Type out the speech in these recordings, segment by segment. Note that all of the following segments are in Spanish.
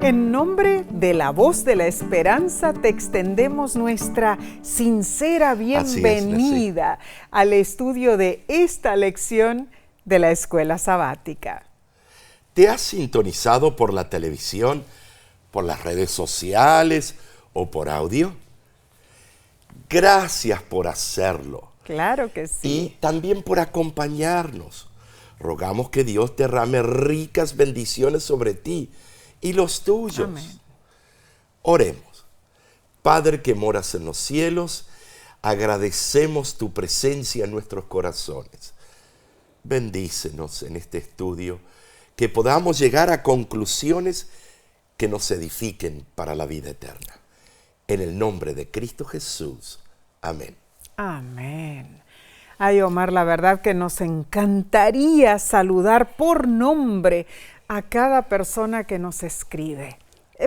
En nombre de la Voz de la Esperanza te extendemos nuestra sincera bienvenida al estudio de esta lección de la Escuela Sabática. ¿Te has sintonizado por la televisión, por las redes sociales o por audio? Gracias por hacerlo. Claro que sí. Y también por acompañarnos. Rogamos que Dios derrame ricas bendiciones sobre ti y los tuyos. Amén. Oremos. Padre que moras en los cielos, agradecemos tu presencia en nuestros corazones. Bendícenos en este estudio, que podamos llegar a conclusiones que nos edifiquen para la vida eterna. En el nombre de Cristo Jesús. Amén. Amén. Ay, Omar, la verdad que nos encantaría saludar por nombre a cada persona que nos escribe.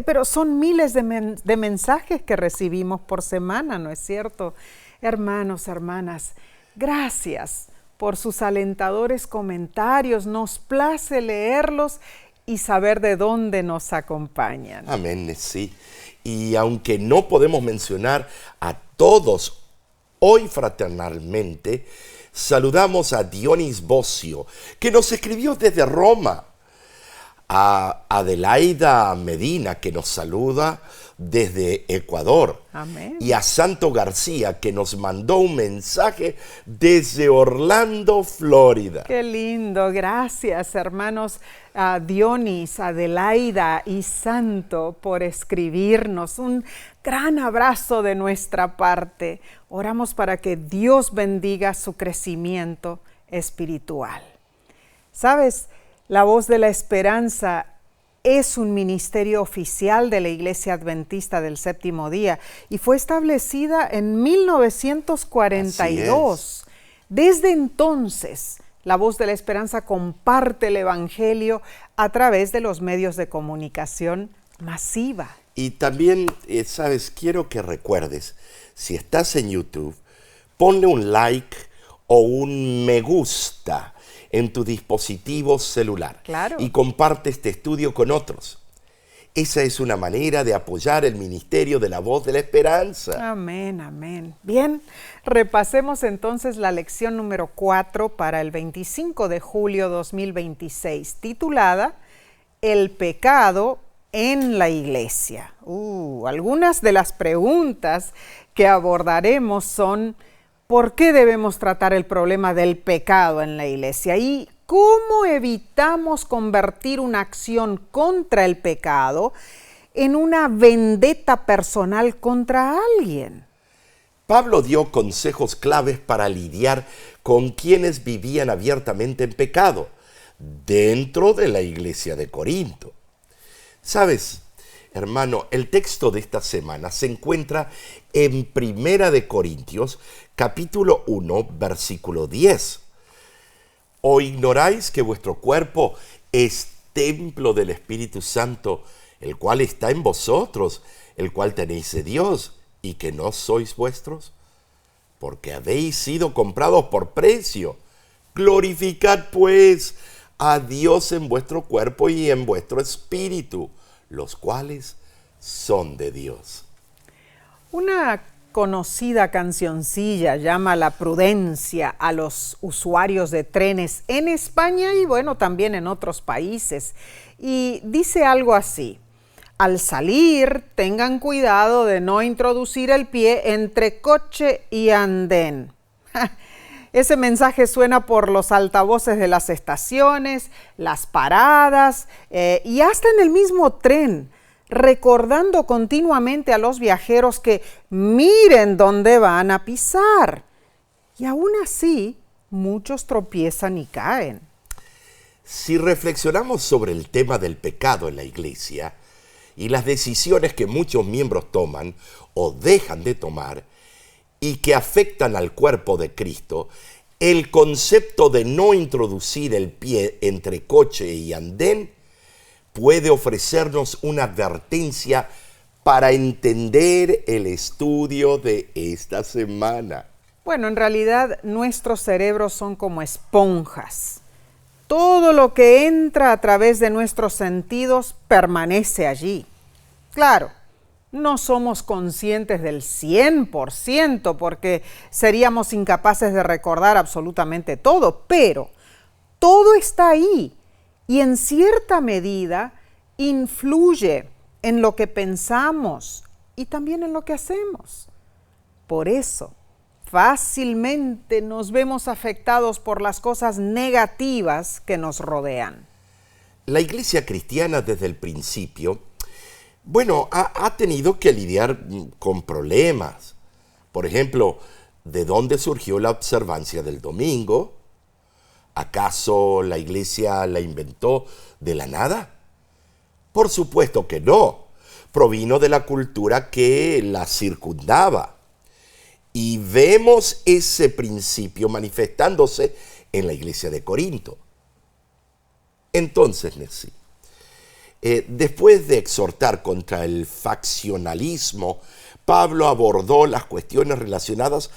Pero son miles de mensajes que recibimos por semana, ¿no es cierto? Hermanos, hermanas, gracias por sus alentadores comentarios. Nos place leerlos y saber de dónde nos acompañan. Amén, sí. Y aunque no podemos mencionar a todos hoy fraternalmente, saludamos a Dionis Bocio, que nos escribió desde Roma, a Adelaida Medina, que nos saluda desde Ecuador. Amén. Y a Santo García, que nos mandó un mensaje desde Orlando, Florida. Qué lindo, gracias hermanos Dionis, Adelaida y Santo por escribirnos. Un gran abrazo de nuestra parte. Oramos para que Dios bendiga su crecimiento espiritual. ¿Sabes? La Voz de la Esperanza es un ministerio oficial de la Iglesia Adventista del Séptimo Día y fue establecida en 1942. Desde entonces, la Voz de la Esperanza comparte el Evangelio a través de los medios de comunicación masiva. Y también, sabes, quiero que recuerdes, si estás en YouTube, ponle un like o un me gusta en tu dispositivo celular. Claro. Y comparte este estudio con otros. Esa es una manera de apoyar el ministerio de la Voz de la Esperanza. Amén, amén. Bien, repasemos entonces la lección número 4 para el 25 de julio 2026, titulada El pecado en la iglesia. Algunas de las preguntas que abordaremos son: ¿por qué debemos tratar el problema del pecado en la iglesia? ¿Y cómo evitamos convertir una acción contra el pecado en una vendetta personal contra alguien? Pablo dio consejos claves para lidiar con quienes vivían abiertamente en pecado dentro de la iglesia de Corinto. ¿Sabes, hermano? El texto de esta semana se encuentra en Primera de Corintios, capítulo 1, versículo 10. ¿O ignoráis que vuestro cuerpo es templo del Espíritu Santo, el cual está en vosotros, el cual tenéis de Dios, y que no sois vuestros? Porque habéis sido comprados por precio. Glorificad pues a Dios en vuestro cuerpo y en vuestro espíritu, los cuales son de Dios. Una conocida cancioncilla llama la prudencia a los usuarios de trenes en España y bueno, también en otros países. Y dice algo así: al salir, tengan cuidado de no introducir el pie entre coche y andén. Ese mensaje suena por los altavoces de las estaciones, las paradas y hasta en el mismo tren, recordando continuamente a los viajeros que miren dónde van a pisar. Y aún así, muchos tropiezan y caen. Si reflexionamos sobre el tema del pecado en la iglesia y las decisiones que muchos miembros toman o dejan de tomar y que afectan al cuerpo de Cristo, el concepto de no introducir el pie entre coche y andén puede ofrecernos una advertencia para entender el estudio de esta semana. Bueno, en realidad nuestros cerebros son como esponjas. Todo lo que entra a través de nuestros sentidos permanece allí. Claro, no somos conscientes del 100% porque seríamos incapaces de recordar absolutamente todo, pero todo está ahí y en cierta medida influye en lo que pensamos y también en lo que hacemos. Por eso, fácilmente nos vemos afectados por las cosas negativas que nos rodean. La iglesia cristiana desde el principio, ha tenido que lidiar con problemas. Por ejemplo, ¿de dónde surgió la observancia del domingo? ¿Acaso la iglesia la inventó de la nada? Por supuesto que no. Provino de la cultura que la circundaba. Y vemos ese principio manifestándose en la iglesia de Corinto. Entonces, Nessie, después de exhortar contra el faccionalismo, Pablo abordó las cuestiones relacionadas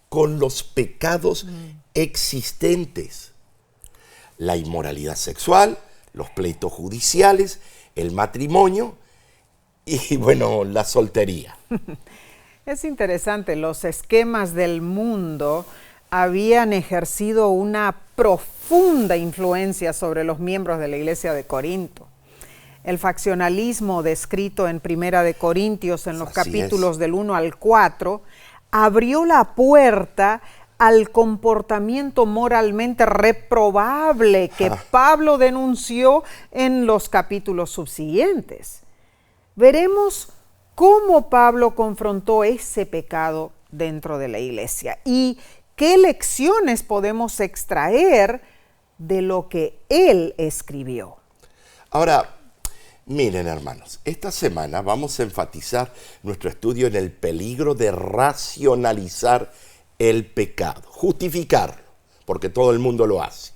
con los pecados existentes. La inmoralidad sexual, los pleitos judiciales, el matrimonio y, la soltería. Es interesante, los esquemas del mundo habían ejercido una profunda influencia sobre los miembros de la iglesia de Corinto. El faccionalismo descrito en Primera de Corintios en los capítulos del 1 al 4 abrió la puerta al comportamiento moralmente reprobable que Pablo denunció en los capítulos subsiguientes. Veremos cómo Pablo confrontó ese pecado dentro de la iglesia y qué lecciones podemos extraer de lo que él escribió. Ahora, miren, hermanos, esta semana vamos a enfatizar nuestro estudio en el peligro de racionalizar el pecado, justificarlo, porque todo el mundo lo hace.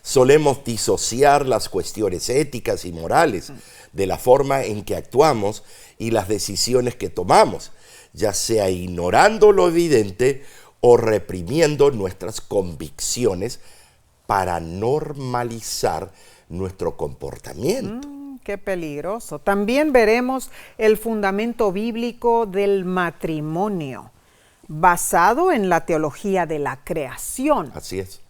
Solemos disociar las cuestiones éticas y morales de la forma en que actuamos y las decisiones que tomamos, ya sea ignorando lo evidente o reprimiendo nuestras convicciones para normalizar nuestro comportamiento. Qué peligroso. También veremos el fundamento bíblico del matrimonio, basado en la teología de la creación. Así es.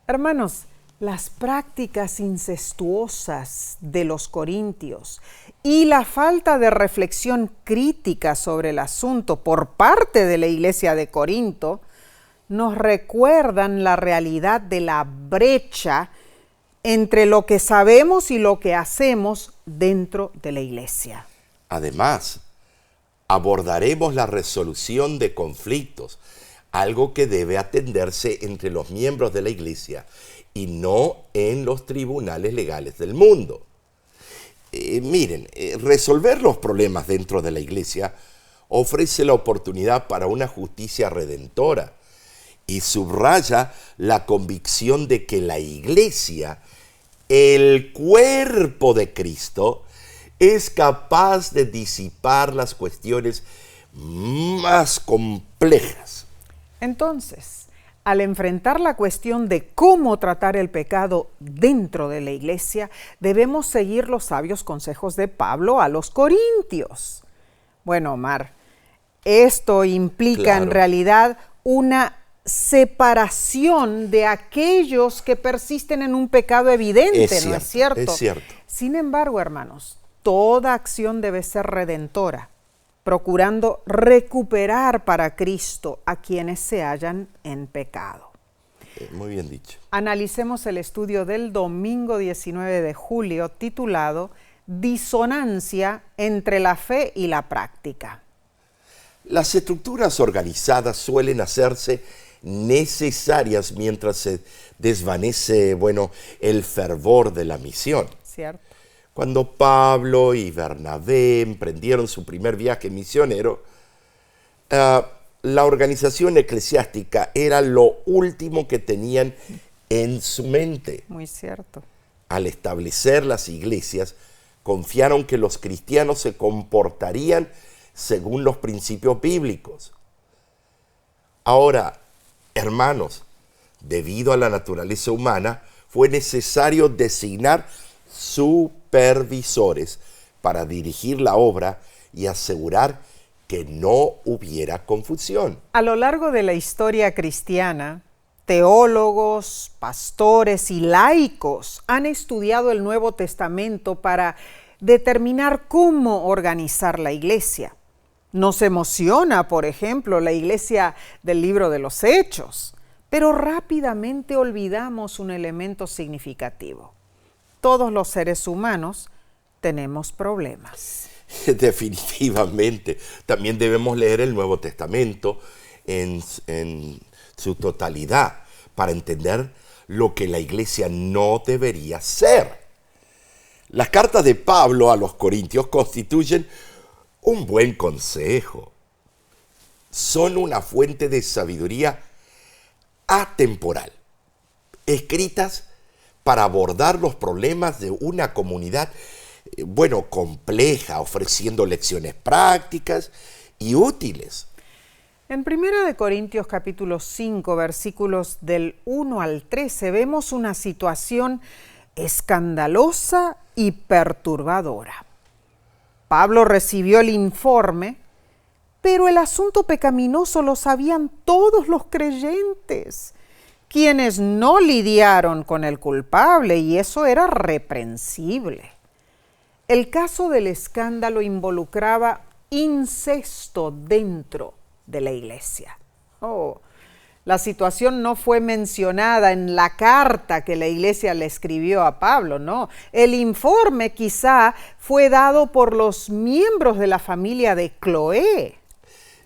Hermanos, las prácticas incestuosas de los corintios y la falta de reflexión crítica sobre el asunto por parte de la iglesia de Corinto nos recuerdan la realidad de la brecha entre lo que sabemos y lo que hacemos dentro de la iglesia. Además, abordaremos la resolución de conflictos, algo que debe atenderse entre los miembros de la iglesia y no en los tribunales legales del mundo. Resolver los problemas dentro de la iglesia ofrece la oportunidad para una justicia redentora y subraya la convicción de que la iglesia, el cuerpo de Cristo, es capaz de disipar las cuestiones más complejas. Entonces, al enfrentar la cuestión de cómo tratar el pecado dentro de la iglesia, debemos seguir los sabios consejos de Pablo a los corintios. Bueno, Omar, esto implica en realidad una separación de aquellos que persisten en un pecado evidente, ¿no es cierto? Es cierto. Sin embargo, hermanos, toda acción debe ser redentora, procurando recuperar para Cristo a quienes se hallan en pecado. Muy bien dicho. Analicemos el estudio del domingo 19 de julio titulado Disonancia entre la fe y la práctica. Las estructuras organizadas suelen hacerse necesarias mientras se desvanece, el fervor de la misión. Cierto. Cuando Pablo y Bernabé emprendieron su primer viaje misionero, la organización eclesiástica era lo último que tenían en su mente. Muy cierto. Al establecer las iglesias, confiaron que los cristianos se comportarían según los principios bíblicos. Ahora, hermanos, debido a la naturaleza humana, fue necesario designar supervisores para dirigir la obra y asegurar que no hubiera confusión. A lo largo de la historia cristiana, teólogos, pastores y laicos han estudiado el Nuevo Testamento para determinar cómo organizar la iglesia. Nos emociona, por ejemplo, la iglesia del libro de los Hechos, pero rápidamente olvidamos un elemento significativo. Todos los seres humanos tenemos problemas. Definitivamente. También debemos leer el Nuevo Testamento en su totalidad para entender lo que la iglesia no debería ser. Las cartas de Pablo a los Corintios constituyen un buen consejo. Son una fuente de sabiduría atemporal, escritas para abordar los problemas de una comunidad, compleja, ofreciendo lecciones prácticas y útiles. En 1 Corintios capítulo 5, versículos del 1 al 13, vemos una situación escandalosa y perturbadora. Pablo recibió el informe, pero el asunto pecaminoso lo sabían todos los creyentes, quienes no lidiaron con el culpable, y eso era reprensible. El caso del escándalo involucraba incesto dentro de la iglesia. La situación no fue mencionada en la carta que la iglesia le escribió a Pablo, no. El informe quizá fue dado por los miembros de la familia de Cloé.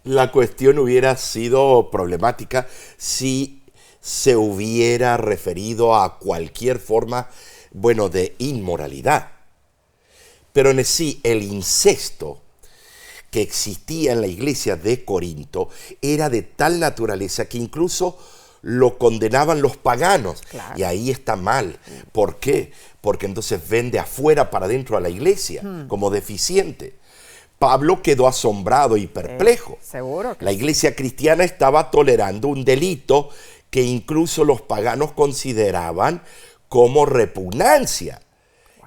La cuestión hubiera sido problemática si se hubiera referido a cualquier forma, de inmoralidad. Pero en sí, el incesto que existía en la iglesia de Corinto era de tal naturaleza que incluso lo condenaban los paganos. Claro. Y ahí está mal. ¿Por qué? Porque entonces ven de afuera para adentro a la iglesia como deficiente. Pablo quedó asombrado y perplejo. Seguro que la iglesia cristiana estaba tolerando un delito que incluso los paganos consideraban como repugnancia.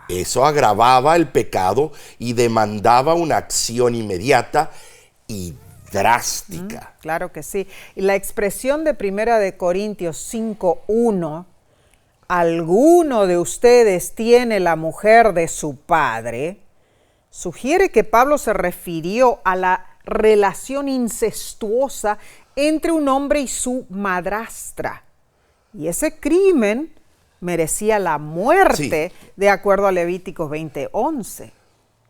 Eso agravaba el pecado y demandaba una acción inmediata y drástica. Claro que sí. Y la expresión de 1 Corintios 5:1, ¿alguno de ustedes tiene la mujer de su padre?, sugiere que Pablo se refirió a la relación incestuosa entre un hombre y su madrastra. Y ese crimen merecía la muerte, sí, de acuerdo a Levíticos 20:11.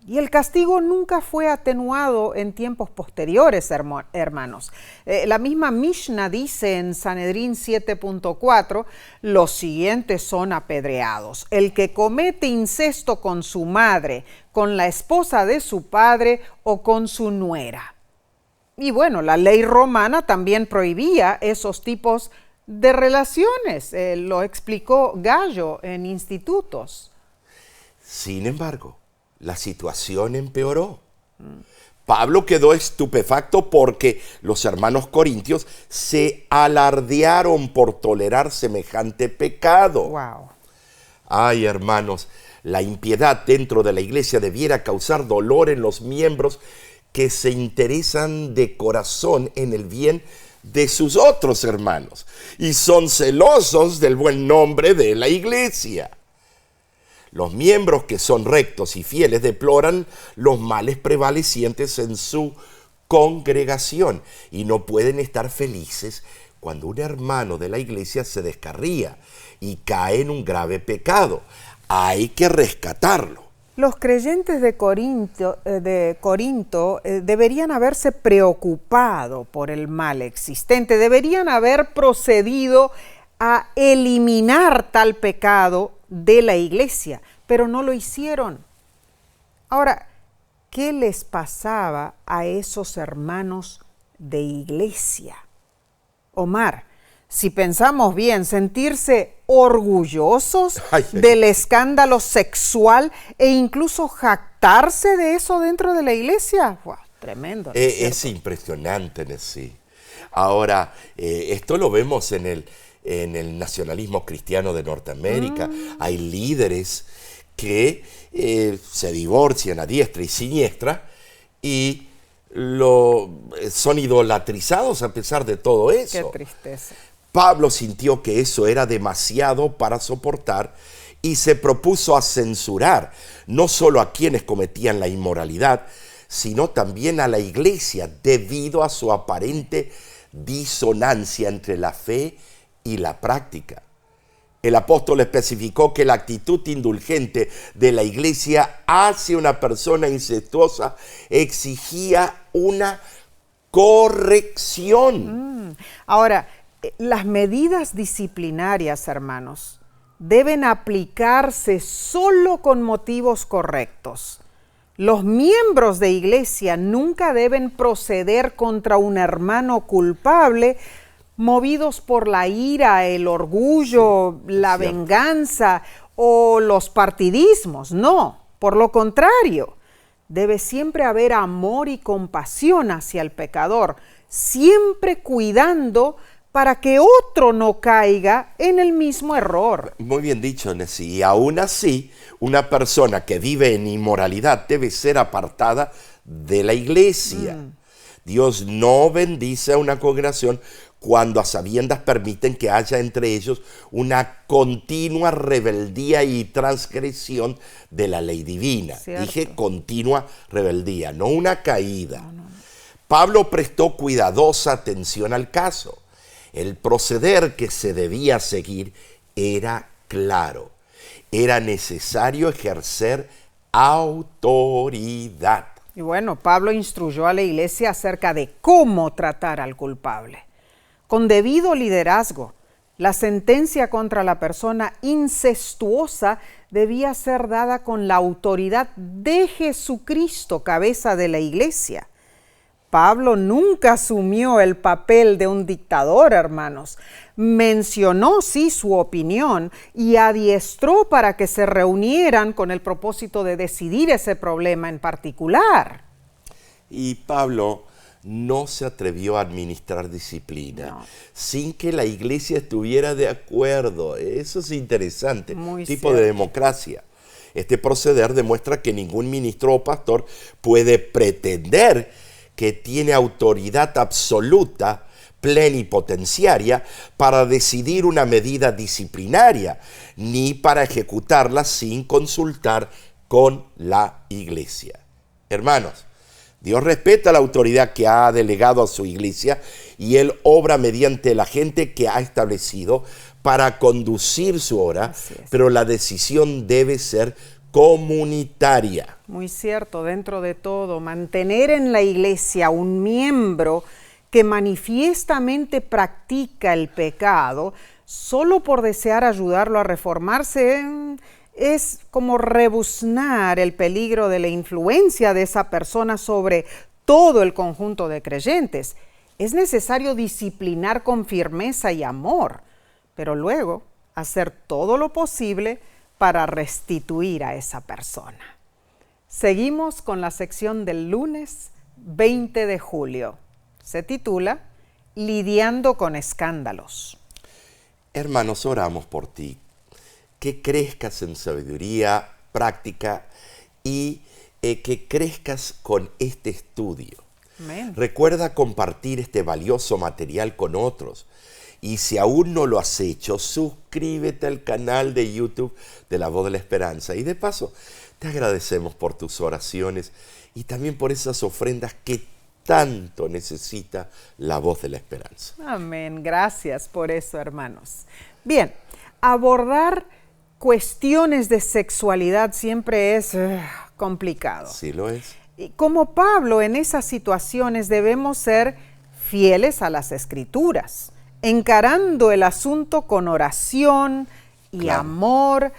Y el castigo nunca fue atenuado en tiempos posteriores, hermanos. La misma Mishnah dice en Sanedrín 7.4, los siguientes son apedreados: el que comete incesto con su madre, con la esposa de su padre o con su nuera. Y la ley romana también prohibía esos tipos de relaciones, lo explicó Gallo en Institutos. Sin embargo, la situación empeoró. Pablo quedó estupefacto porque los hermanos corintios se alardearon por tolerar semejante pecado. Wow. Ay, hermanos, la impiedad dentro de la iglesia debiera causar dolor en los miembros que se interesan de corazón en el bien de sus otros hermanos y son celosos del buen nombre de la iglesia. Los miembros que son rectos y fieles deploran los males prevalecientes en su congregación y no pueden estar felices cuando un hermano de la iglesia se descarría y cae en un grave pecado. Hay que rescatarlo. Los creyentes de Corinto deberían haberse preocupado por el mal existente, deberían haber procedido a eliminar tal pecado de la iglesia, pero no lo hicieron. Ahora, ¿qué les pasaba a esos hermanos de iglesia? Omar, si pensamos bien, sentirse orgullosos del escándalo sexual e incluso jactarse de eso dentro de la iglesia, ¡wow! Tremendo. Es impresionante, sí. Ahora, esto lo vemos en en el nacionalismo cristiano de Norteamérica. Hay líderes que se divorcian a diestra y siniestra y son idolatrizados a pesar de todo eso. Qué tristeza. Pablo sintió que eso era demasiado para soportar y se propuso a censurar no solo a quienes cometían la inmoralidad, sino también a la iglesia debido a su aparente disonancia entre la fe y la práctica. El apóstol especificó que la actitud indulgente de la iglesia hacia una persona incestuosa exigía una corrección. Ahora, las medidas disciplinarias, hermanos, deben aplicarse solo con motivos correctos. Los miembros de iglesia nunca deben proceder contra un hermano culpable movidos por la ira, el orgullo, la venganza o los partidismos. No, por lo contrario, debe siempre haber amor y compasión hacia el pecador, siempre cuidando para que otro no caiga en el mismo error. Muy bien dicho, Nessie. Y aún así, una persona que vive en inmoralidad debe ser apartada de la iglesia. Dios no bendice a una congregación cuando a sabiendas permiten que haya entre ellos una continua rebeldía y transgresión de la ley divina. Cierto. Dije continua rebeldía, no una caída. Pablo prestó cuidadosa atención al caso. El proceder que se debía seguir era claro. Era necesario ejercer autoridad. Y bueno, Pablo instruyó a la iglesia acerca de cómo tratar al culpable. Con debido liderazgo, la sentencia contra la persona incestuosa debía ser dada con la autoridad de Jesucristo, cabeza de la iglesia. Pablo nunca asumió el papel de un dictador, hermanos. Mencionó, sí, su opinión y adiestró para que se reunieran con el propósito de decidir ese problema en particular. Y Pablo no se atrevió a administrar disciplina sin que la iglesia estuviera de acuerdo. Eso es interesante, Muy tipo cierto. de democracia. Este proceder demuestra que ningún ministro o pastor puede pretender que tiene autoridad absoluta, plenipotenciaria, para decidir una medida disciplinaria, ni para ejecutarla sin consultar con la iglesia. Hermanos, Dios respeta la autoridad que ha delegado a su iglesia y Él obra mediante la gente que ha establecido para conducir su obra, pero la decisión debe ser comunitaria. Muy cierto, dentro de todo, mantener en la iglesia un miembro que manifiestamente practica el pecado solo por desear ayudarlo a reformarse es como rebuznar el peligro de la influencia de esa persona sobre todo el conjunto de creyentes. Es necesario disciplinar con firmeza y amor, pero luego hacer todo lo posible para restituir a esa persona. Seguimos con la sección del lunes 20 de julio. Se titula Lidiando con escándalos. Hermanos, oramos por ti, que crezcas en sabiduría, práctica y que crezcas con este estudio. Amén. Recuerda compartir este valioso material con otros. Y si aún no lo has hecho, suscríbete al canal de YouTube de La Voz de la Esperanza. Y de paso, te agradecemos por tus oraciones y también por esas ofrendas que tanto necesita La Voz de la Esperanza. Amén. Gracias por eso, hermanos. Bien, abordar cuestiones de sexualidad siempre es complicado. Sí lo es. Y como Pablo, en esas situaciones debemos ser fieles a las Escrituras, encarando el asunto con oración y amor,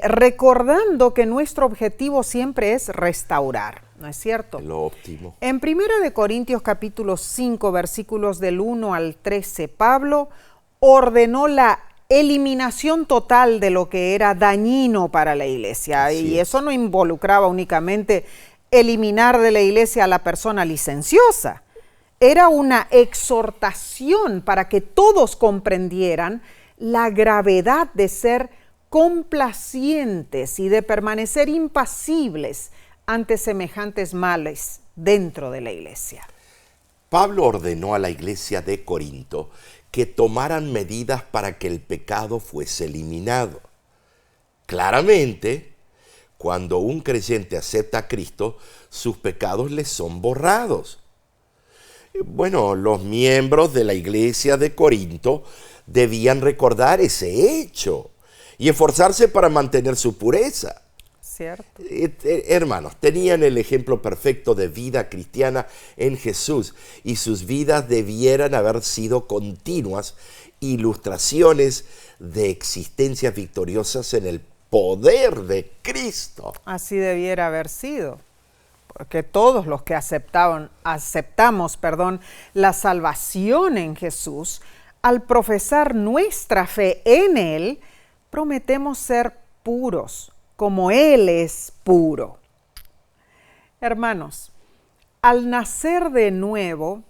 recordando que nuestro objetivo siempre es restaurar, ¿no es cierto? Lo óptimo. En 1 Corintios capítulo 5, versículos del 1 al 13, Pablo ordenó la eliminación total de lo que era dañino para la iglesia. Y eso no involucraba únicamente eliminar de la iglesia a la persona licenciosa. Era una exhortación para que todos comprendieran la gravedad de ser complacientes y de permanecer impasibles ante semejantes males dentro de la iglesia. Pablo ordenó a la iglesia de Corinto que tomaran medidas para que el pecado fuese eliminado. Claramente, cuando un creyente acepta a Cristo, sus pecados le son borrados. Bueno, los miembros de la iglesia de Corinto debían recordar ese hecho y esforzarse para mantener su pureza. ¿Cierto? Hermanos, tenían el ejemplo perfecto de vida cristiana en Jesús y sus vidas debieran haber sido continuas ilustraciones de existencias victoriosas en el poder de Cristo. Así debiera haber sido, porque todos los que aceptamos, la salvación en Jesús, al profesar nuestra fe en Él, prometemos ser puros, como Él es puro. Hermanos, al nacer de nuevo,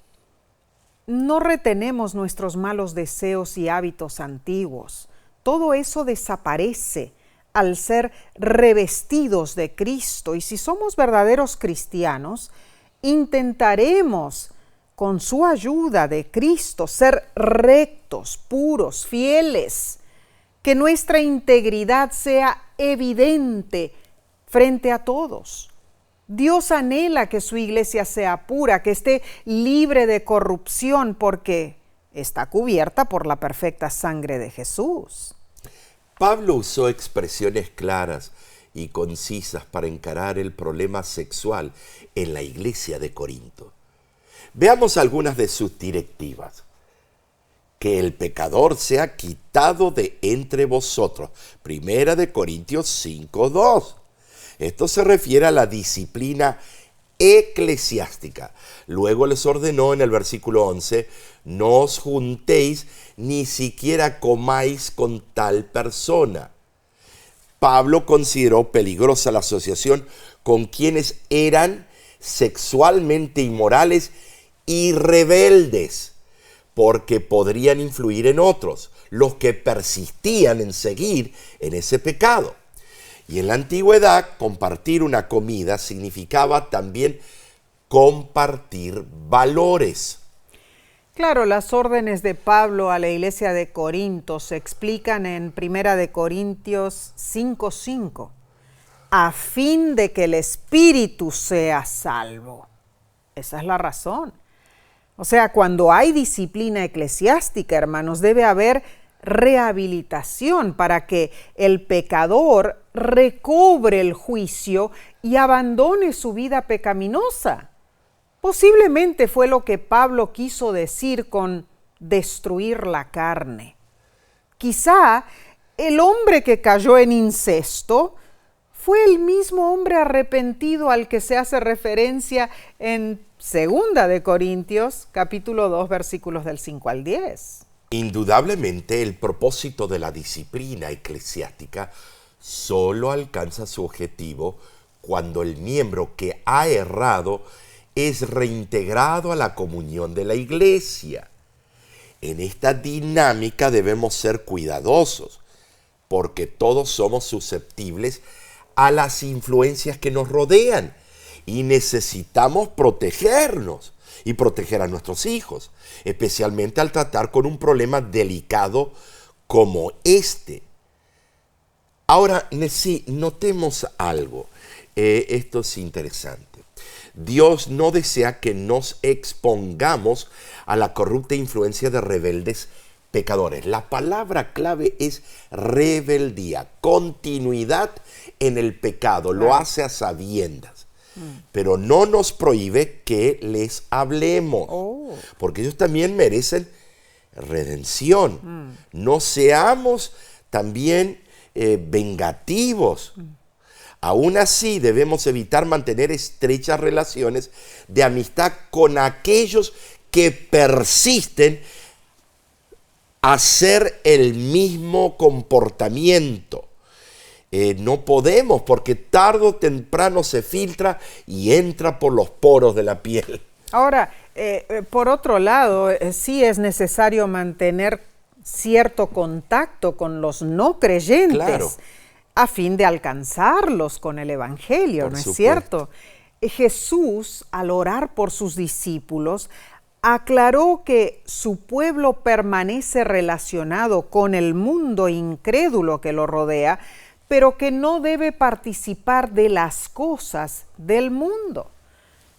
no retenemos nuestros malos deseos y hábitos antiguos. Todo eso desaparece al ser revestidos de Cristo. Y si somos verdaderos cristianos, intentaremos, con su ayuda de Cristo, ser rectos, puros, fieles, que nuestra integridad sea evidente frente a todos. Dios anhela que su iglesia sea pura, que esté libre de corrupción, porque está cubierta por la perfecta sangre de Jesús. Pablo usó expresiones claras y concisas para encarar el problema sexual en la iglesia de Corinto. Veamos algunas de sus directivas. Que el pecador sea quitado de entre vosotros. Primera de Corintios 5:2. Esto se refiere a la disciplina eclesiástica. Luego les ordenó en el versículo 11, no os juntéis ni siquiera comáis con tal persona. Pablo consideró peligrosa la asociación con quienes eran sexualmente inmorales y rebeldes, porque podrían influir en otros, los que persistían en seguir en ese pecado. Y en la antigüedad, compartir una comida significaba también compartir valores. Claro, las órdenes de Pablo a la iglesia de Corinto se explican en 1 de Corintios 5:5, a fin de que el espíritu sea salvo. Esa es la razón. O sea, cuando hay disciplina eclesiástica, hermanos, debe haber rehabilitación para que el pecador recobre el juicio y abandone su vida pecaminosa. Posiblemente fue lo que Pablo quiso decir con destruir la carne. Quizá el hombre que cayó en incesto fue el mismo hombre arrepentido al que se hace referencia en 2 de Corintios, capítulo 2, versículos del 5 al 10. Indudablemente, el propósito de la disciplina eclesiástica solo alcanza su objetivo cuando el miembro que ha errado es reintegrado a la comunión de la iglesia. En esta dinámica debemos ser cuidadosos, porque todos somos susceptibles a las influencias que nos rodean y necesitamos protegernos y proteger a nuestros hijos, especialmente al tratar con un problema delicado como este. Ahora, sí, notemos algo. Esto es interesante. Dios no desea que nos expongamos a la corrupta influencia de rebeldes pecadores. La palabra clave es rebeldía, continuidad en el pecado, lo hace a sabiendas. Pero no nos prohíbe que les hablemos, porque ellos también merecen redención. No seamos también vengativos. Aún así, debemos evitar mantener estrechas relaciones de amistad con aquellos que persisten a hacer el mismo comportamiento. No podemos, porque tarde o temprano se filtra y entra por los poros de la piel. Ahora, por otro lado, sí es necesario mantener cierto contacto con los no creyentes, Claro. a fin de alcanzarlos con el Evangelio, Por ¿no es supuesto. cierto? Jesús, al orar por sus discípulos, aclaró que su pueblo permanece relacionado con el mundo incrédulo que lo rodea, pero que no debe participar de las cosas del mundo.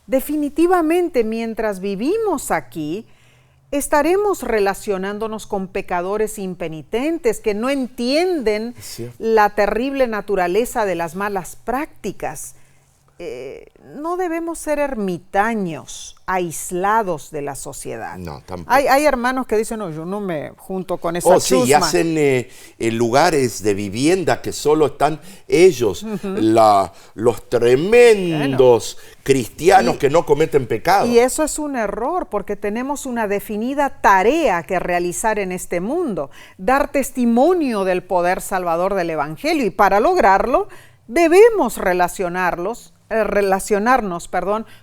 Definitivamente, mientras vivimos aquí, estaremos relacionándonos con pecadores impenitentes que no entienden Es cierto. la terrible naturaleza de las malas prácticas. No debemos ser ermitaños, aislados de la sociedad. No, tampoco. Hay hermanos que dicen, no, yo no me junto con esa Oh, sí, y chusma. hacen lugares de vivienda que solo están ellos, los tremendos cristianos que no cometen pecado. Y eso es un error porque tenemos una definida tarea que realizar en este mundo, dar testimonio del poder salvador del Evangelio, y para lograrlo debemos relacionarnos,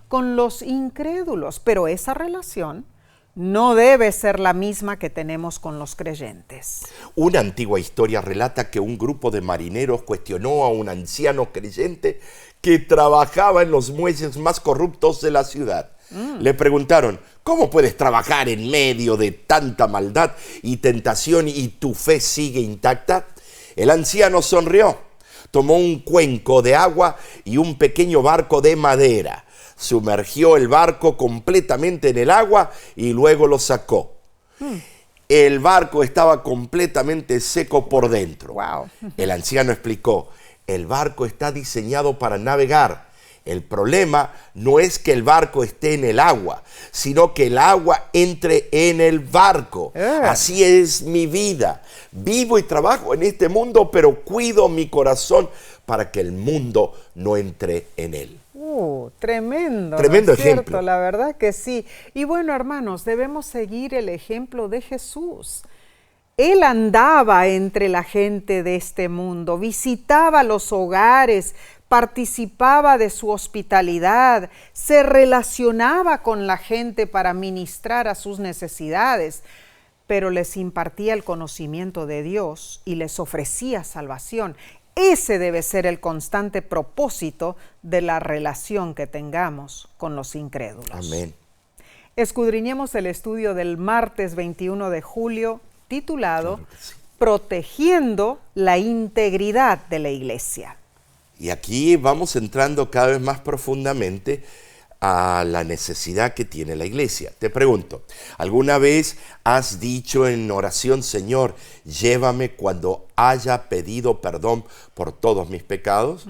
con los incrédulos, pero esa relación no debe ser la misma que tenemos con los creyentes. Una antigua historia relata que un grupo de marineros cuestionó a un anciano creyente que trabajaba en los muelles más corruptos de la ciudad. Le preguntaron, ¿cómo puedes trabajar en medio de tanta maldad y tentación y tu fe sigue intacta? El anciano sonrió, tomó un cuenco de agua y un pequeño barco de madera, sumergió el barco completamente en el agua y luego lo sacó. El barco estaba completamente seco por dentro. Wow. El anciano explicó, el barco está diseñado para navegar. El problema no es que el barco esté en el agua, sino que el agua entre en el barco. Así es mi vida. Vivo y trabajo en este mundo, pero cuido mi corazón para que el mundo no entre en él. Tremendo. Tremendo ¿no es cierto? ejemplo. La verdad que sí. Y bueno, hermanos, debemos seguir el ejemplo de Jesús. Él andaba entre la gente de este mundo, visitaba los hogares, participaba de su hospitalidad, se relacionaba con la gente para ministrar a sus necesidades, pero les impartía el conocimiento de Dios y les ofrecía salvación. Ese debe ser el constante propósito de la relación que tengamos con los incrédulos. Amén. Escudriñemos el estudio del martes 21 de julio, titulado Claro que sí. Protegiendo la integridad de la iglesia. Y aquí vamos entrando cada vez más profundamente a la necesidad que tiene la iglesia. Te pregunto, ¿alguna vez has dicho en oración, Señor, llévame cuando haya pedido perdón por todos mis pecados?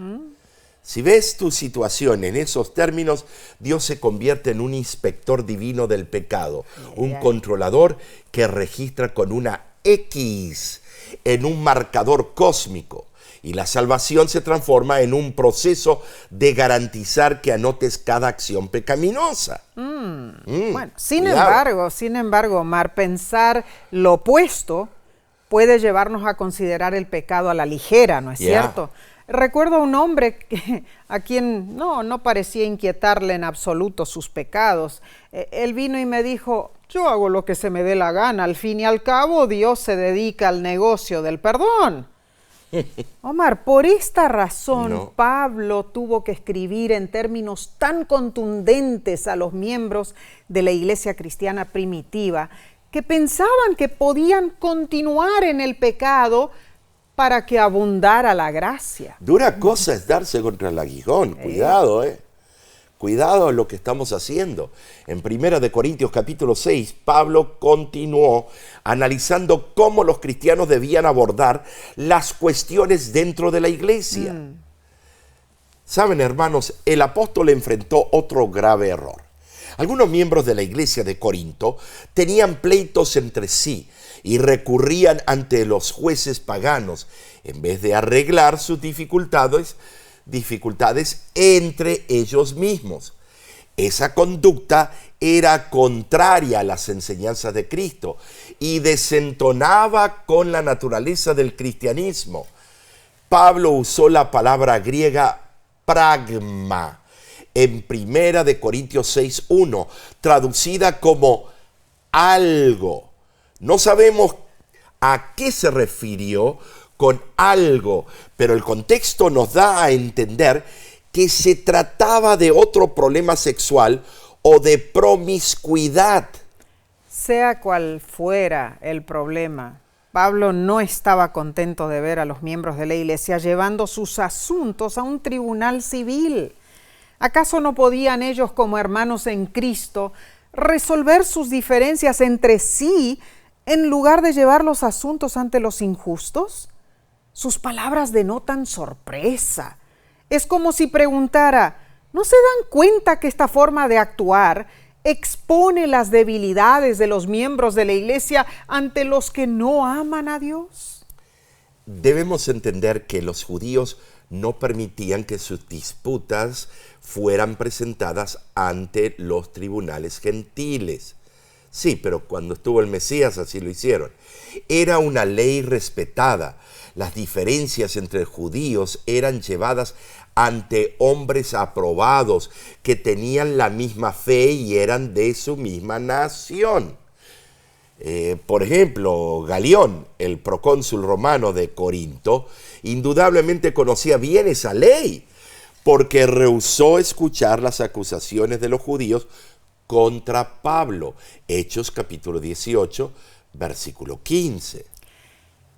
Si ves tu situación en esos términos, Dios se convierte en un inspector divino del pecado, un controlador que registra con una X en un marcador cósmico. Y la salvación se transforma en un proceso de garantizar que anotes cada acción pecaminosa. Bueno, sin Cuidado. embargo, Omar, pensar lo opuesto puede llevarnos a considerar el pecado a la ligera, ¿no es cierto? Recuerdo a un hombre a quien no parecía inquietarle en absoluto sus pecados. Él vino y me dijo, yo hago lo que se me dé la gana, al fin y al cabo Dios se dedica al negocio del perdón. Omar, por esta razón Pablo tuvo que escribir en términos tan contundentes a los miembros de la iglesia cristiana primitiva que pensaban que podían continuar en el pecado para que abundara la gracia. Dura cosa es darse contra el aguijón. Cuidado, Cuidado lo que estamos haciendo. En 1 Corintios capítulo 6, Pablo continuó analizando cómo los cristianos debían abordar las cuestiones dentro de la iglesia. Saben, hermanos, el apóstol enfrentó otro grave error. Algunos miembros de la iglesia de Corinto tenían pleitos entre sí y recurrían ante los jueces paganos en vez de arreglar sus dificultades entre ellos mismos. Esa conducta era contraria a las enseñanzas de Cristo y desentonaba con la naturaleza del cristianismo. Pablo usó la palabra griega pragma en 1 Corintios 6:1, traducida como algo. No sabemos a qué se refirió con algo, pero el contexto nos da a entender que se trataba de otro problema sexual o de promiscuidad. Sea cual fuera el problema, Pablo no estaba contento de ver a los miembros de la iglesia llevando sus asuntos a un tribunal civil. ¿Acaso no podían ellos, como hermanos en Cristo, resolver sus diferencias entre sí en lugar de llevar los asuntos ante los injustos? Sus palabras denotan sorpresa. Es como si preguntara, ¿no se dan cuenta que esta forma de actuar expone las debilidades de los miembros de la iglesia ante los que no aman a Dios? Debemos entender que los judíos no permitían que sus disputas fueran presentadas ante los tribunales gentiles. Sí, pero cuando estuvo el Mesías así lo hicieron. Era una ley respetada. Las diferencias entre judíos eran llevadas ante hombres aprobados que tenían la misma fe y eran de su misma nación. Por ejemplo, Galión, el procónsul romano de Corinto, indudablemente conocía bien esa ley, porque rehusó escuchar las acusaciones de los judíos contra Pablo. Hechos capítulo 18, versículo 15.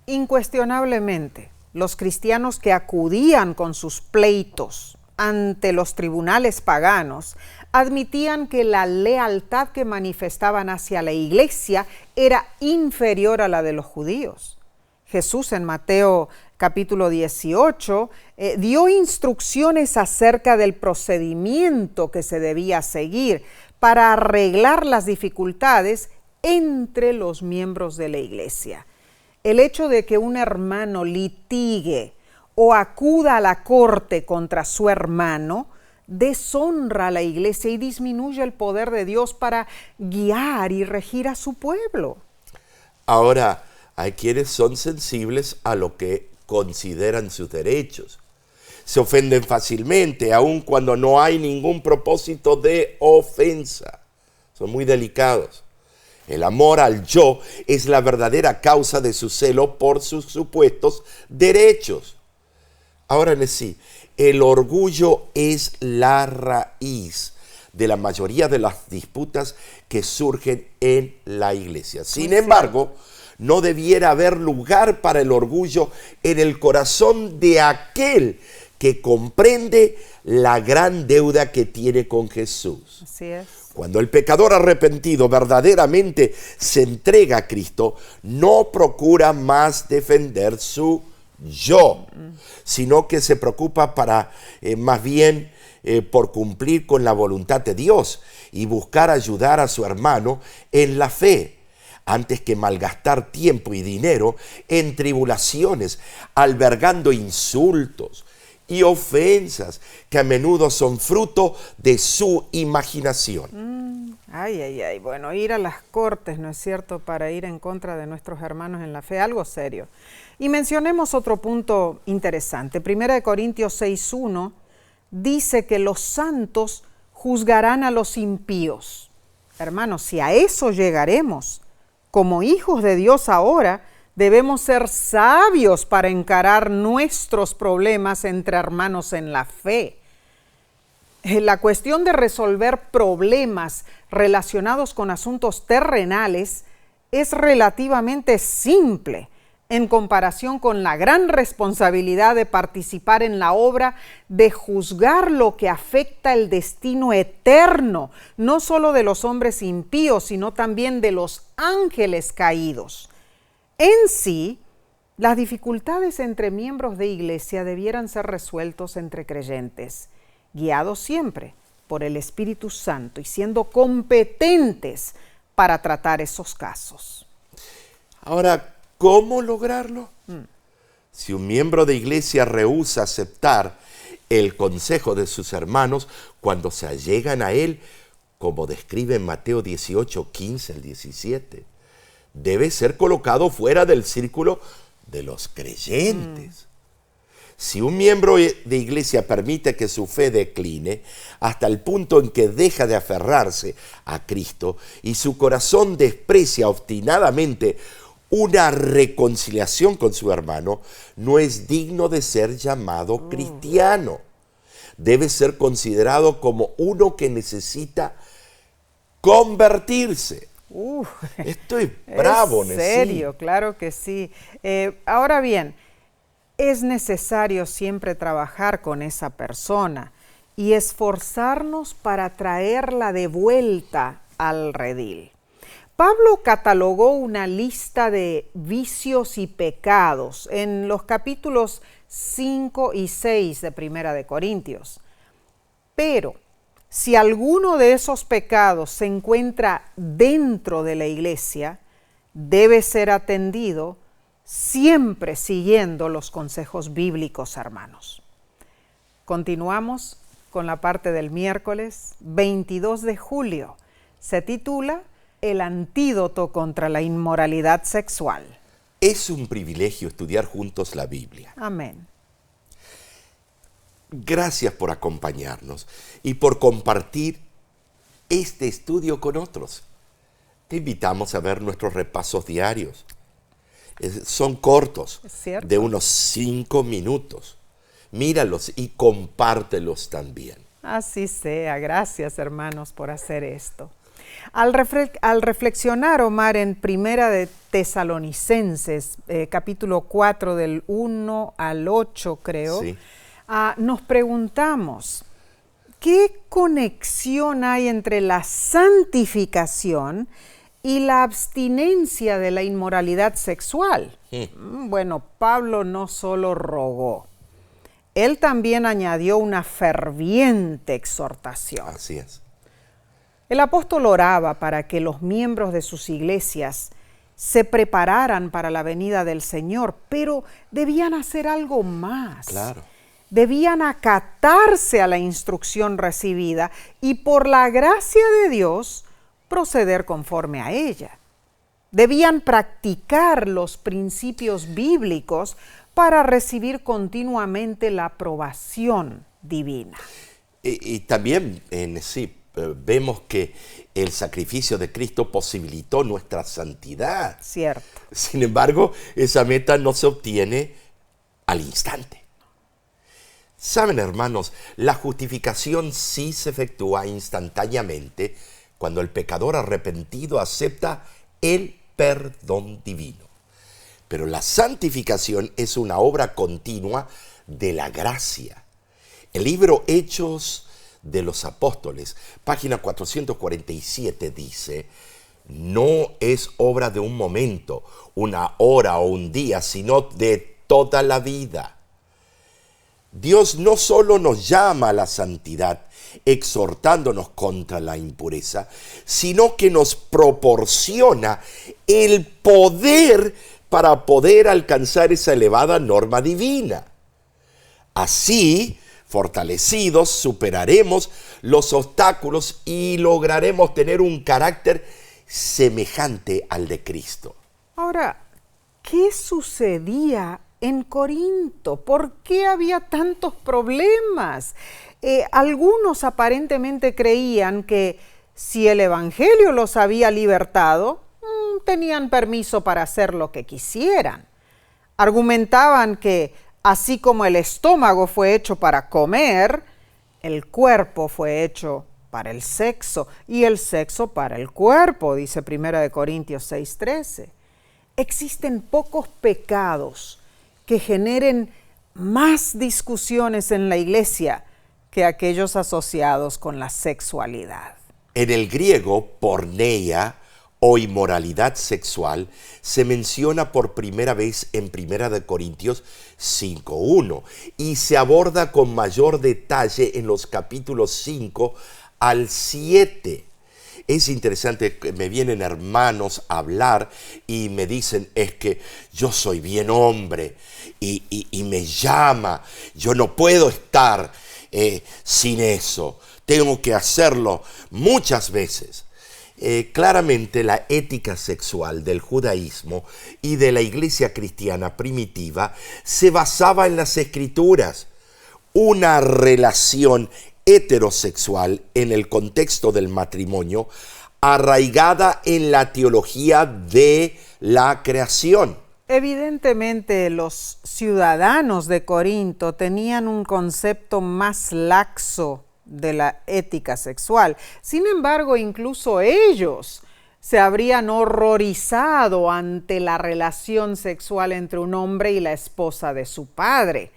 Incuestionablemente, los cristianos que acudían con sus pleitos ante los tribunales paganos admitían que la lealtad que manifestaban hacia la iglesia era inferior a la de los judíos. Jesús en Mateo capítulo 18 dio instrucciones acerca del procedimiento que se debía seguir para arreglar las dificultades entre los miembros de la iglesia. El hecho de que un hermano litigue o acuda a la corte contra su hermano deshonra a la iglesia y disminuye el poder de Dios para guiar y regir a su pueblo. Ahora, hay quienes son sensibles a lo que consideran sus derechos. Se ofenden fácilmente, aun cuando no hay ningún propósito de ofensa. Son muy delicados. El amor al yo es la verdadera causa de su celo por sus supuestos derechos. Ahora sí, el orgullo es la raíz de la mayoría de las disputas que surgen en la iglesia. Sin embargo, no debiera haber lugar para el orgullo en el corazón de aquel que comprende la gran deuda que tiene con Jesús. Así es. Cuando el pecador arrepentido verdaderamente se entrega a Cristo, no procura más defender su yo, sino que se preocupa más bien por cumplir con la voluntad de Dios y buscar ayudar a su hermano en la fe, antes que malgastar tiempo y dinero en tribulaciones, albergando insultos y ofensas que a menudo son fruto de su imaginación. Bueno, ir a las cortes, ¿no es cierto?, para ir en contra de nuestros hermanos en la fe, algo serio. Y mencionemos otro punto interesante. 1 Corintios 6:1 dice que los santos juzgarán a los impíos. Hermanos, si a eso llegaremos, como hijos de Dios ahora, debemos ser sabios para encarar nuestros problemas entre hermanos en la fe. La cuestión de resolver problemas relacionados con asuntos terrenales es relativamente simple en comparación con la gran responsabilidad de participar en la obra de juzgar lo que afecta el destino eterno, no solo de los hombres impíos, sino también de los ángeles caídos. En sí, las dificultades entre miembros de iglesia debieran ser resueltos entre creyentes, guiados siempre por el Espíritu Santo y siendo competentes para tratar esos casos. Ahora, ¿cómo lograrlo? Si un miembro de iglesia rehúsa aceptar el consejo de sus hermanos cuando se allegan a él, como describe en Mateo 18, 15 al 17, debe ser colocado fuera del círculo de los creyentes. Si un miembro de iglesia permite que su fe decline hasta el punto en que deja de aferrarse a Cristo y su corazón desprecia obstinadamente una reconciliación con su hermano no es digno de ser llamado cristiano. Debe ser considerado como uno que necesita convertirse. Estoy bravo, ¿En serio? Claro que sí. Ahora bien, es necesario siempre trabajar con esa persona y esforzarnos para traerla de vuelta al redil. Pablo catalogó una lista de vicios y pecados en los capítulos 5 y 6 de Primera de Corintios. Pero si alguno de esos pecados se encuentra dentro de la iglesia, debe ser atendido siempre siguiendo los consejos bíblicos, hermanos. Continuamos con la parte del miércoles 22 de julio. Se titula El antídoto contra la inmoralidad sexual. Es un privilegio estudiar juntos la Biblia. Amén. Gracias por acompañarnos y por compartir este estudio con otros. Te invitamos a ver nuestros repasos diarios. Son cortos, de unos 5 minutos. Míralos y compártelos también. Así sea. Gracias, hermanos, por hacer esto. Al reflexionar, Omar, en Primera de Tesalonicenses, capítulo 4, del 1 al 8, creo, sí. Nos preguntamos, ¿qué conexión hay entre la santificación y la abstinencia de la inmoralidad sexual? Bueno, Pablo no solo rogó, él también añadió una ferviente exhortación. Así es. El apóstol oraba para que los miembros de sus iglesias se prepararan para la venida del Señor, pero debían hacer algo más. Claro. Debían acatarse a la instrucción recibida y por la gracia de Dios proceder conforme a ella. Debían practicar los principios bíblicos para recibir continuamente la aprobación divina. Y también vemos que el sacrificio de Cristo posibilitó nuestra santidad. Cierto. Sin embargo, esa meta no se obtiene al instante. Saben, hermanos, la justificación sí se efectúa instantáneamente cuando el pecador arrepentido acepta el perdón divino. Pero la santificación es una obra continua de la gracia. El libro Hechos de los Apóstoles, página 447, dice: no es obra de un momento, una hora o un día, sino de toda la vida. Dios no solo nos llama a la santidad, exhortándonos contra la impureza, sino que nos proporciona el poder para poder alcanzar esa elevada norma divina. Así, fortalecidos, superaremos los obstáculos y lograremos tener un carácter semejante al de Cristo. Ahora, ¿qué sucedía en Corinto? ¿Por qué había tantos problemas? Algunos aparentemente creían que si el Evangelio los había libertado, tenían permiso para hacer lo que quisieran. Argumentaban que así como el estómago fue hecho para comer, el cuerpo fue hecho para el sexo y el sexo para el cuerpo, dice 1 Corintios 6:13. Existen pocos pecados que generen más discusiones en la iglesia que aquellos asociados con la sexualidad. En el griego, porneia o inmoralidad sexual se menciona por primera vez en 1 Corintios 5:1 y se aborda con mayor detalle en los capítulos 5 al 7. Es interesante que me vienen hermanos a hablar y me dicen, es que yo soy bien hombre y me llama, yo no puedo estar sin eso, tengo que hacerlo muchas veces. Claramente la ética sexual del judaísmo y de la iglesia cristiana primitiva se basaba en las escrituras. Una relación heterosexual en el contexto del matrimonio, arraigada en la teología de la creación. Evidentemente, los ciudadanos de Corinto tenían un concepto más laxo de la ética sexual. Sin embargo, incluso ellos se habrían horrorizado ante la relación sexual entre un hombre y la esposa de su padre.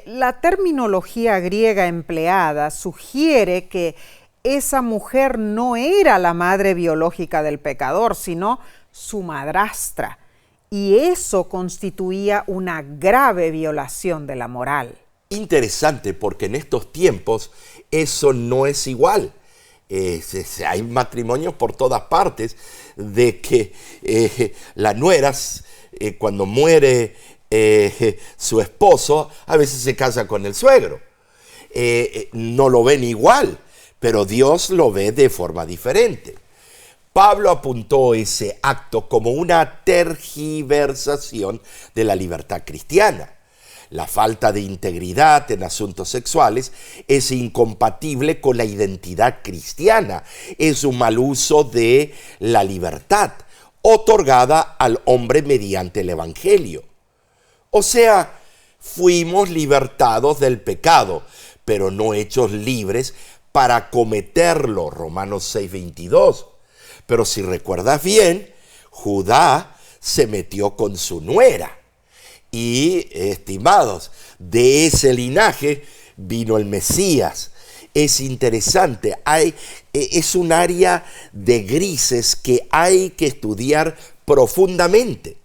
La terminología griega empleada sugiere que esa mujer no era la madre biológica del pecador, sino su madrastra. Y eso constituía una grave violación de la moral. Interesante, porque en estos tiempos eso no es igual. Hay matrimonios por todas partes de que las nueras, cuando muere su esposo, a veces se casa con el suegro. No lo ven igual, pero Dios lo ve de forma diferente. Pablo apuntó ese acto como una tergiversación de la libertad cristiana. La falta de integridad en asuntos sexuales es incompatible con la identidad cristiana. Es un mal uso de la libertad otorgada al hombre mediante el Evangelio. O sea, fuimos libertados del pecado, pero no hechos libres para cometerlo. Romanos 6:22. Pero si recuerdas bien, Judá se metió con su nuera. Y, estimados, de ese linaje vino el Mesías. Es interesante, es un área de grises que hay que estudiar profundamente.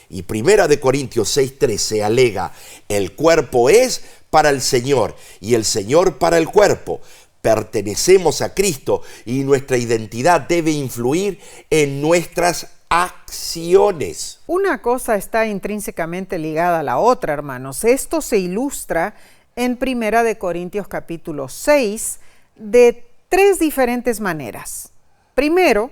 Y 1 Corintios 6:13 alega: el cuerpo es para el Señor y el Señor para el cuerpo. Pertenecemos a Cristo y nuestra identidad debe influir en nuestras acciones. Una cosa está intrínsecamente ligada a la otra, hermanos. Esto se ilustra en 1 Corintios capítulo 6 de tres diferentes maneras. Primero,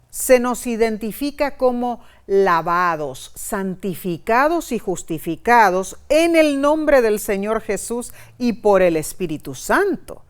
se nos identifica como lavados, santificados y justificados en el nombre del Señor Jesús y por el Espíritu Santo.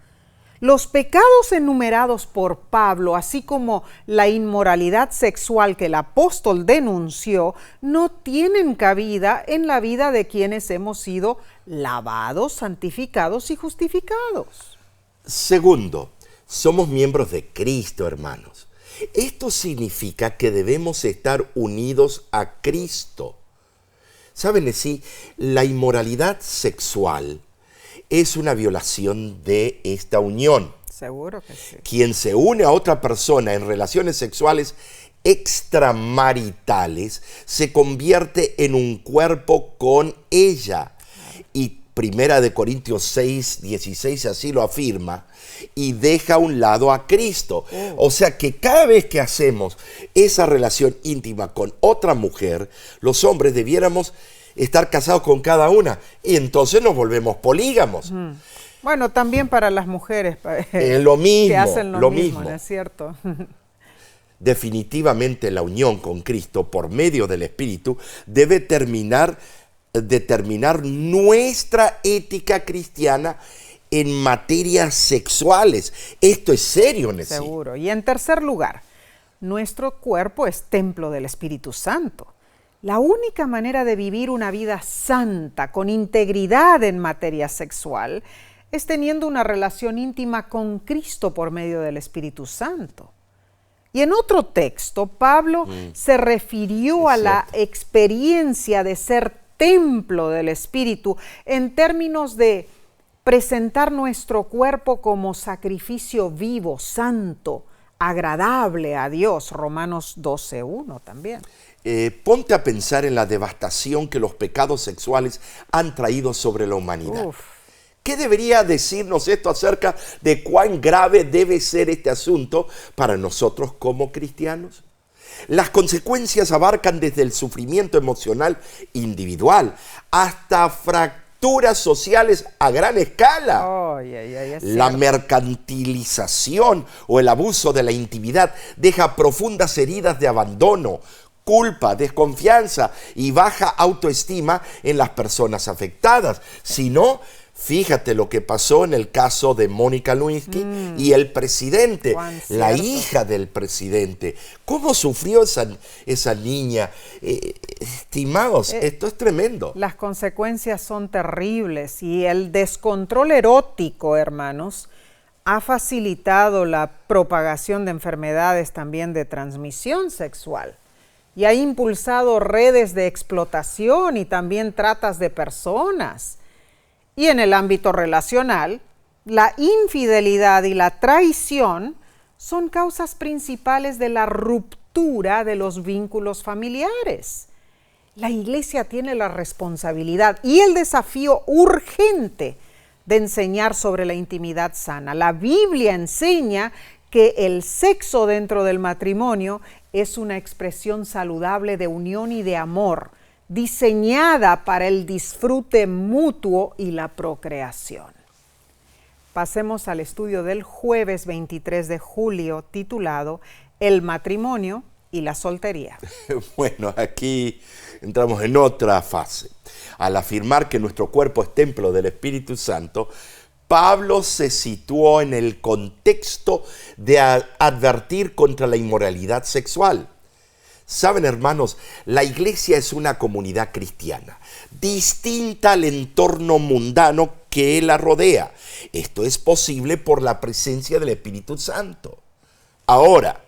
Los pecados enumerados por Pablo, así como la inmoralidad sexual que el apóstol denunció, no tienen cabida en la vida de quienes hemos sido lavados, santificados y justificados. Segundo, somos miembros de Cristo, hermanos. Esto significa que debemos estar unidos a Cristo. ¿Saben? Sí, la inmoralidad sexual es una violación de esta unión. Seguro que sí. Quien se une a otra persona en relaciones sexuales extramaritales se convierte en un cuerpo con ella. Y 1 Corintios 6:16 así lo afirma, y deja a un lado a Cristo. O sea que cada vez que hacemos esa relación íntima con otra mujer, los hombres debiéramos estar casados con cada una, y entonces nos volvemos polígamos. Bueno, también para las mujeres lo mismo, que hacen lo mismo, ¿no es cierto? Definitivamente la unión con Cristo por medio del Espíritu debe determinar nuestra ética cristiana en materias sexuales. Esto es serio, Nessie. Seguro. Y en tercer lugar, nuestro cuerpo es templo del Espíritu Santo. La única manera de vivir una vida santa, con integridad en materia sexual, es teniendo una relación íntima con Cristo por medio del Espíritu Santo. Y en otro texto, Pablo se refirió a la experiencia de ser templo del Espíritu en términos de presentar nuestro cuerpo como sacrificio vivo, santo, agradable a Dios. Romanos 12:1 también. Ponte a pensar en la devastación que los pecados sexuales han traído sobre la humanidad. ¿Qué debería decirnos esto acerca de cuán grave debe ser este asunto para nosotros como cristianos? Las consecuencias abarcan desde el sufrimiento emocional individual hasta fracturas sociales a gran escala. La mercantilización o el abuso de la intimidad deja profundas heridas de abandono, culpa, desconfianza y baja autoestima en las personas afectadas. Si no, Fíjate lo que pasó en el caso de Mónica Lewinsky y el presidente, la hija del presidente. ¿Cómo sufrió esa niña? Estimados, esto es tremendo. Las consecuencias son terribles y el descontrol erótico, hermanos, ha facilitado la propagación de enfermedades también de transmisión sexual y ha impulsado redes de explotación y también tratas de personas. Y en el ámbito relacional, la infidelidad y la traición son causas principales de la ruptura de los vínculos familiares. La Iglesia tiene la responsabilidad y el desafío urgente de enseñar sobre la intimidad sana. La Biblia enseña que el sexo dentro del matrimonio es una expresión saludable de unión y de amor, diseñada para el disfrute mutuo y la procreación. Pasemos al estudio del jueves 23 de julio, titulado El matrimonio y la soltería. Bueno, aquí entramos en otra fase. Al afirmar que nuestro cuerpo es templo del Espíritu Santo, Pablo se situó en el contexto de advertir contra la inmoralidad sexual. Saben, hermanos, la iglesia es una comunidad cristiana, distinta al entorno mundano que la rodea. Esto es posible por la presencia del Espíritu Santo. Ahora,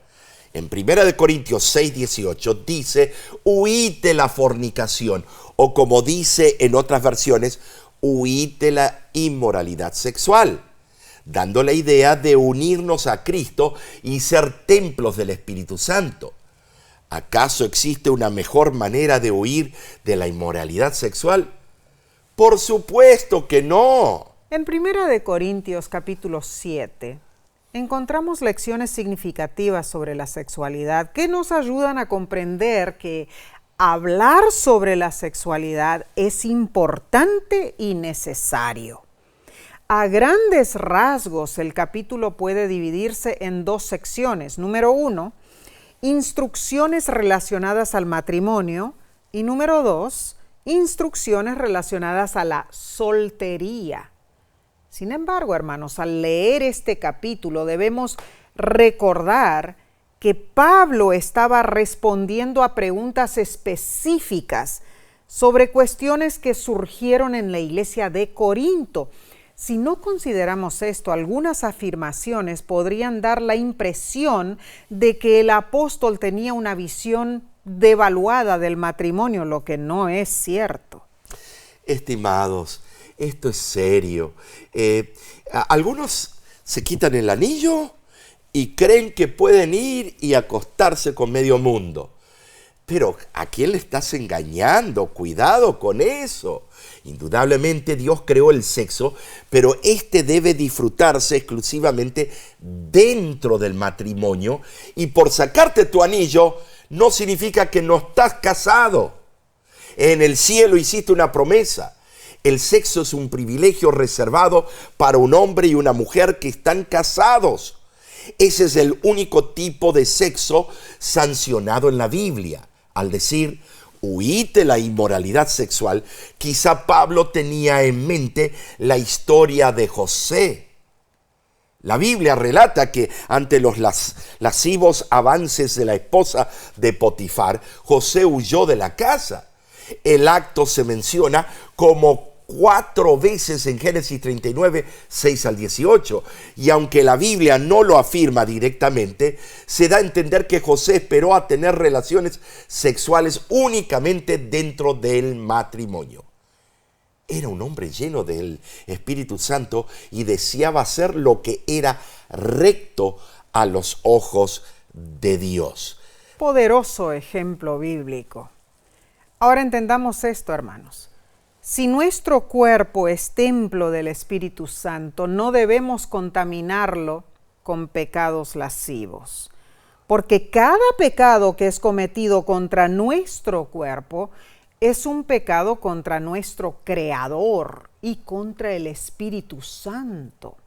en 1 Corintios 6:18 dice, huid de la fornicación, o como dice en otras versiones, huid de la inmoralidad sexual, dando la idea de unirnos a Cristo y ser templos del Espíritu Santo. ¿Acaso existe una mejor manera de huir de la inmoralidad sexual? Por supuesto que no. En 1 Corintios capítulo 7 encontramos lecciones significativas sobre la sexualidad que nos ayudan a comprender que hablar sobre la sexualidad es importante y necesario. A grandes rasgos, el capítulo puede dividirse en dos secciones. Número 1, instrucciones relacionadas al matrimonio, y número 2, instrucciones relacionadas a la soltería. Sin embargo, hermanos, al leer este capítulo debemos recordar que Pablo estaba respondiendo a preguntas específicas sobre cuestiones que surgieron en la iglesia de Corinto. Si no consideramos esto, algunas afirmaciones podrían dar la impresión de que el apóstol tenía una visión devaluada del matrimonio, lo que no es cierto. Estimados, esto es serio. Algunos se quitan el anillo y creen que pueden ir y acostarse con medio mundo. Pero ¿a quién le estás engañando? Cuidado con eso. Indudablemente Dios creó el sexo, pero este debe disfrutarse exclusivamente dentro del matrimonio, y por sacarte tu anillo no significa que no estás casado. En el cielo hiciste una promesa. El sexo es un privilegio reservado para un hombre y una mujer que están casados. Ese es el único tipo de sexo sancionado en la Biblia. Al decir, huid de la inmoralidad sexual, quizá Pablo tenía en mente la historia de José. La Biblia relata que ante los lascivos avances de la esposa de Potifar, José huyó de la casa. El acto se menciona como 4 veces en Génesis 39, 6 al 18. Y aunque la Biblia no lo afirma directamente, se da a entender que José esperó a tener relaciones sexuales únicamente dentro del matrimonio. Era un hombre lleno del Espíritu Santo y deseaba hacer lo que era recto a los ojos de Dios. Poderoso ejemplo bíblico. Ahora entendamos esto, hermanos. Si nuestro cuerpo es templo del Espíritu Santo, no debemos contaminarlo con pecados lascivos, porque cada pecado que es cometido contra nuestro cuerpo es un pecado contra nuestro Creador y contra el Espíritu Santo.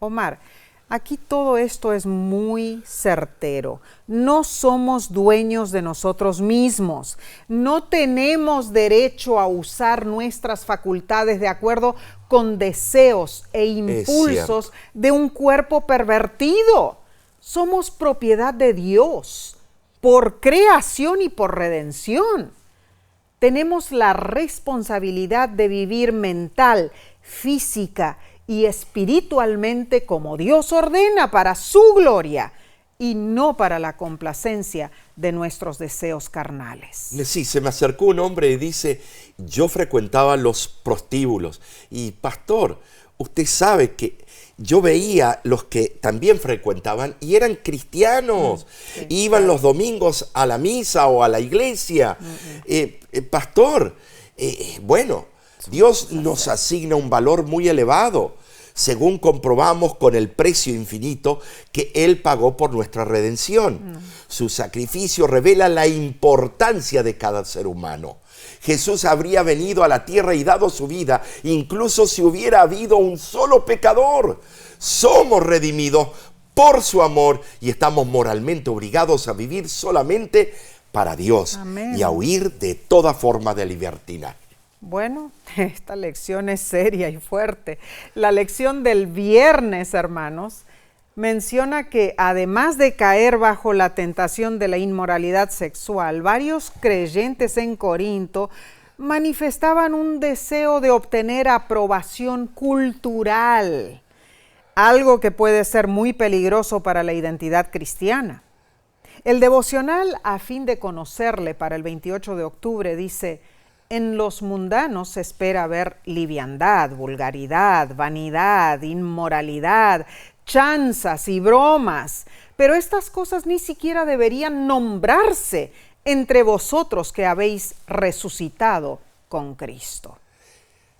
Omar, Aquí todo esto es muy certero. No somos dueños de nosotros mismos. No tenemos derecho a usar nuestras facultades de acuerdo con deseos e impulsos de un cuerpo pervertido. Somos propiedad de Dios, por creación y por redención. Tenemos la responsabilidad de vivir mental, física y espiritualmente como Dios ordena para su gloria y no para la complacencia de nuestros deseos carnales. Sí, se me acercó un hombre y dice, yo frecuentaba los prostíbulos y pastor, usted sabe que yo veía los que también frecuentaban y eran cristianos, sí, iban los domingos a la misa o a la iglesia. Pastor, bueno, Dios nos asigna un valor muy elevado, según comprobamos con el precio infinito que Él pagó por nuestra redención. Su sacrificio revela la importancia de cada ser humano. Jesús habría venido a la tierra y dado su vida, incluso si hubiera habido un solo pecador. Somos redimidos por su amor y estamos moralmente obligados a vivir solamente para Dios. Amén. Y a huir de toda forma de libertinaje. Bueno, esta lección es seria y fuerte. La lección del viernes, hermanos, menciona que además de caer bajo la tentación de la inmoralidad sexual, varios creyentes en Corinto manifestaban un deseo de obtener aprobación cultural, algo que puede ser muy peligroso para la identidad cristiana. El devocional a fin de conocerle para el 28 de octubre dice: en los mundanos se espera ver liviandad, vulgaridad, vanidad, inmoralidad, chanzas y bromas, pero estas cosas ni siquiera deberían nombrarse entre vosotros que habéis resucitado con Cristo.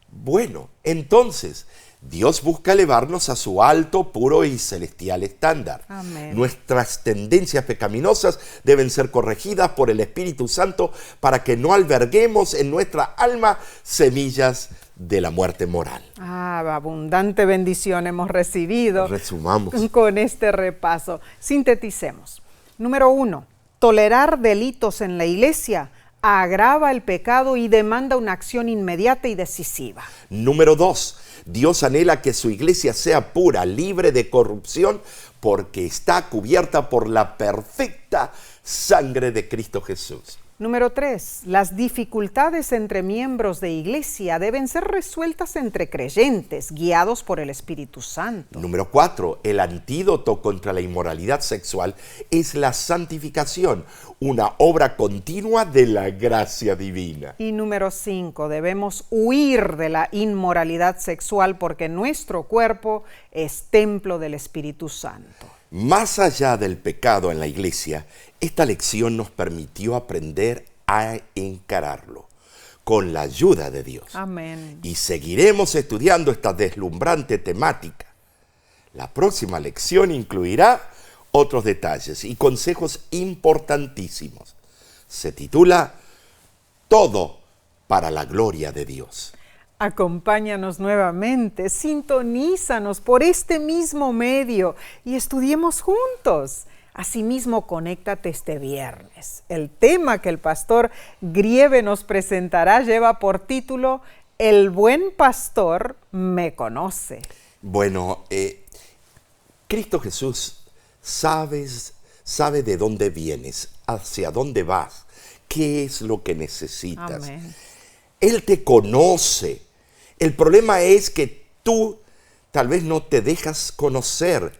Bueno, entonces, Dios busca elevarnos a su alto, puro y celestial estándar. Amén. Nuestras tendencias pecaminosas deben ser corregidas por el Espíritu Santo para que no alberguemos en nuestra alma semillas de la muerte moral. Abundante bendición hemos recibido. Resumamos con este repaso. Sinteticemos. Número 1. Tolerar delitos en la iglesia agrava el pecado y demanda una acción inmediata y decisiva. Número 2. Dios anhela que su iglesia sea pura, libre de corrupción, porque está cubierta por la perfecta sangre de Cristo Jesús. Número 3. Las dificultades entre miembros de iglesia deben ser resueltas entre creyentes, guiados por el Espíritu Santo. Número 4. El antídoto contra la inmoralidad sexual es la santificación, una obra continua de la gracia divina. Y número 5. Debemos huir de la inmoralidad sexual porque nuestro cuerpo es templo del Espíritu Santo. Más allá del pecado en la iglesia, esta lección nos permitió aprender a encararlo con la ayuda de Dios. Amén. Y seguiremos estudiando esta deslumbrante temática. La próxima lección incluirá otros detalles y consejos importantísimos. Se titula Todo para la gloria de Dios. Acompáñanos nuevamente, sintonízanos por este mismo medio y estudiemos juntos. Asimismo, conéctate este viernes. El tema que el pastor Grieve nos presentará lleva por título El buen pastor me conoce. Bueno, Cristo Jesús sabe de dónde vienes, hacia dónde vas, qué es lo que necesitas. Amén. Él te conoce. El problema es que tú tal vez no te dejas conocer.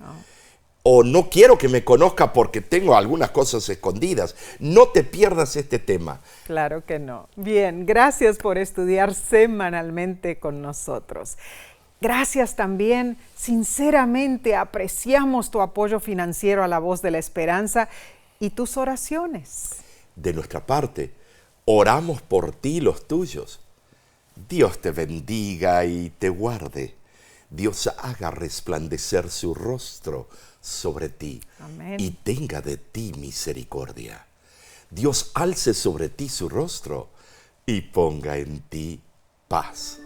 O no quiero que me conozca porque tengo algunas cosas escondidas. No te pierdas este tema. Claro que no. Bien, gracias por estudiar semanalmente con nosotros. Gracias también, sinceramente apreciamos tu apoyo financiero a La Voz de la Esperanza y tus oraciones. De nuestra parte, oramos por ti y los tuyos. Dios te bendiga y te guarde. Dios haga resplandecer su rostro sobre ti. Amén. Y tenga de ti misericordia. Dios alce sobre ti su rostro y ponga en ti paz.